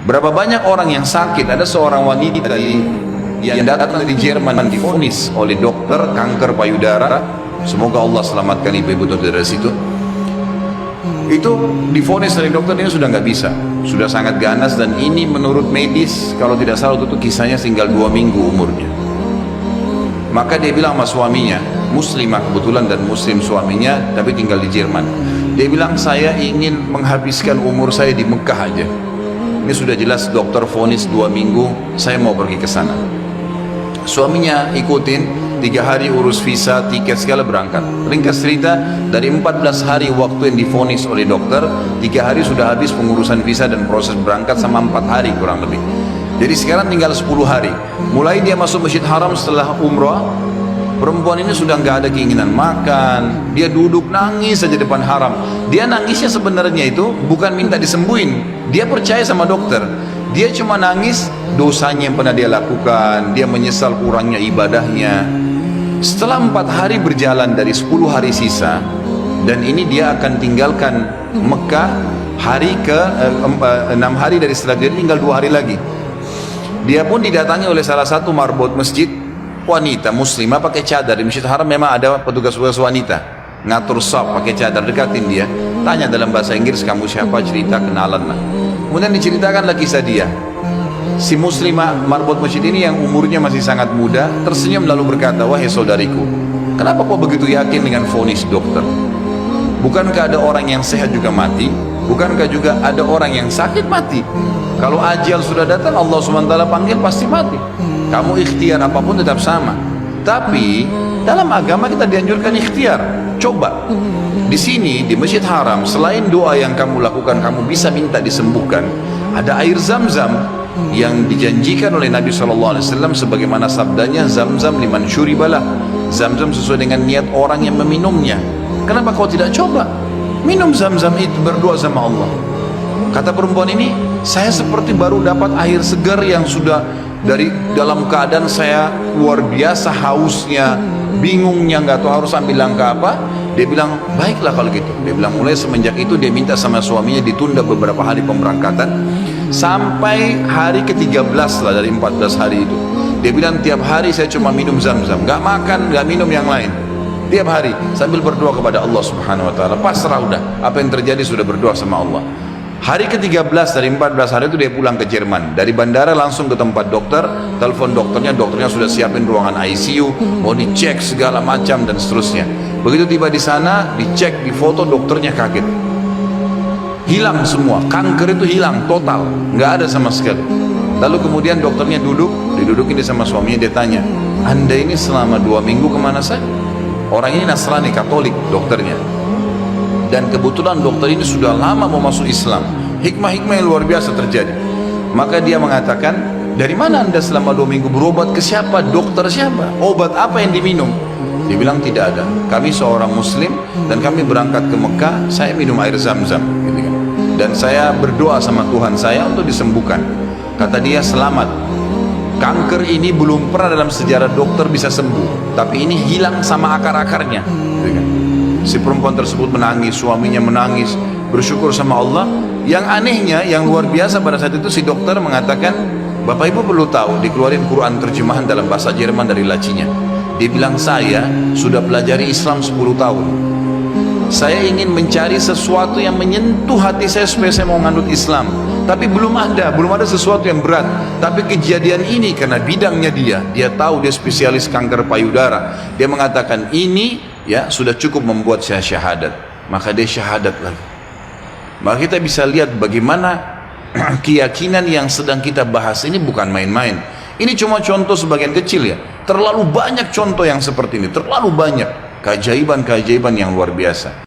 Berapa banyak orang yang sakit, ada seorang wanita yang datang dari Jerman divonis oleh dokter kanker payudara, semoga Allah selamatkan ibu dari situ. Itu divonis dari dokter, ini sudah nggak bisa, sudah sangat ganas, dan ini menurut medis kalau tidak salah itu kisahnya tinggal 2 minggu umurnya. Maka dia bilang sama suaminya, muslimah kebetulan dan muslim suaminya, tapi tinggal di Jerman. Dia bilang, saya ingin menghabiskan umur saya di Mekah aja. Ini sudah jelas dokter vonis 2 minggu, saya mau pergi ke sana. Suaminya ikutin, 3 hari urus visa, tiket segala, berangkat. Ringkas cerita, dari 14 hari waktu yang divonis oleh dokter, 3 hari sudah habis pengurusan visa dan proses berangkat sama 4 hari kurang lebih. Jadi sekarang tinggal 10 hari. Mulai dia masuk Masjid Haram setelah umrah, perempuan ini sudah nggak ada keinginan makan, dia duduk nangis saja depan haram. Dia nangisnya sebenarnya itu bukan minta disembuhin, dia percaya sama dokter. Dia cuma nangis dosanya yang pernah dia lakukan, dia menyesal kurangnya ibadahnya. Setelah 4 hari berjalan dari 10 hari sisa, dan ini dia akan tinggalkan Mekah hari ke 6 hari dari setelah dia, tinggal 2 hari lagi. Dia pun didatangi oleh salah satu marbot masjid, wanita muslimah pakai cadar. Di Masjid Haram memang ada petugas-petugas wanita ngatur shop pakai cadar, dekatin dia, tanya dalam bahasa Inggris, kamu siapa, cerita, kenalan lah. Kemudian diceritakanlah kisah dia. Si muslimah marbot masjid ini yang umurnya masih sangat muda tersenyum lalu berkata, wahai saudariku, kenapa kau begitu yakin dengan vonis dokter? Bukankah ada orang yang sehat juga mati? Bukankah juga ada orang yang sakit mati? Kalau ajal sudah datang, Allah SWT panggil pasti mati. Kamu ikhtiar apapun tetap sama. Tapi dalam agama kita dianjurkan ikhtiar. Coba di sini di Masjid Haram, selain doa yang kamu lakukan, kamu bisa minta disembuhkan. Ada air Zam-Zam yang dijanjikan oleh Nabi SAW, sebagaimana sabdanya, Zam-Zam liman syuribalah. Zam-Zam sesuai dengan niat orang yang meminumnya. Kenapa kau tidak coba minum Zam-Zam itu, berdoa sama Allah? Kata perempuan ini, saya seperti baru dapat air segar yang sudah dari dalam keadaan saya luar biasa hausnya, bingungnya, nggak tahu harus ambil langkah apa. Dia bilang, baiklah kalau gitu. Dia bilang, mulai semenjak itu dia minta sama suaminya ditunda beberapa hari pemberangkatan sampai hari ke-13 lah dari 14 hari itu. Dia bilang, tiap hari saya cuma minum Zam-Zam, nggak makan, nggak minum yang lain, tiap hari sambil berdoa kepada Allah Subhanahu Wa Taala. Pasrah udah, apa yang terjadi sudah berdoa sama Allah. Hari ke-13 dari 14 hari itu dia pulang ke Jerman. Dari bandara langsung ke tempat dokter, telepon dokternya sudah siapin ruangan ICU, mau dicek segala macam dan seterusnya. Begitu tiba di sana, dicek, difoto, dokternya kaget. Hilang semua, kanker itu hilang total, nggak ada sama sekali. Lalu kemudian dokternya didudukin sama suaminya, dia tanya, Anda ini selama 2 minggu kemana saja? Orang ini Nasrani Katolik dokternya. Dan kebetulan dokter ini sudah lama mau masuk Islam. Hikmah-hikmah yang luar biasa terjadi. Maka dia mengatakan, dari mana Anda selama 2 minggu, berobat ke siapa, dokter siapa, obat apa yang diminum? Dia bilang, tidak ada, kami seorang muslim dan kami berangkat ke Mekah, saya minum air Zam-Zam gitu kan. Dan saya berdoa sama Tuhan saya untuk disembuhkan. Kata dia, selamat, kanker ini belum pernah dalam sejarah dokter bisa sembuh, tapi ini hilang sama akar-akarnya gitu kan. Si perempuan tersebut menangis, suaminya menangis, bersyukur sama Allah. Yang anehnya, yang luar biasa pada saat itu, si dokter mengatakan, Bapak Ibu perlu tahu, dikeluarin Quran terjemahan dalam bahasa Jerman dari lacinya. Dia bilang, saya sudah pelajari Islam 10 tahun. Saya ingin mencari sesuatu yang menyentuh hati saya supaya saya mau nganut Islam. Tapi belum ada sesuatu yang berat. Tapi kejadian ini karena bidangnya dia tahu, dia spesialis kanker payudara. Dia mengatakan ini ya sudah cukup membuat saya syahadat. Maka dia syahadat lagi. Maka kita bisa lihat bagaimana keyakinan yang sedang kita bahas ini bukan main-main. Ini cuma contoh sebagian kecil ya. Terlalu banyak contoh yang seperti ini, terlalu banyak keajaiban-keajaiban yang luar biasa.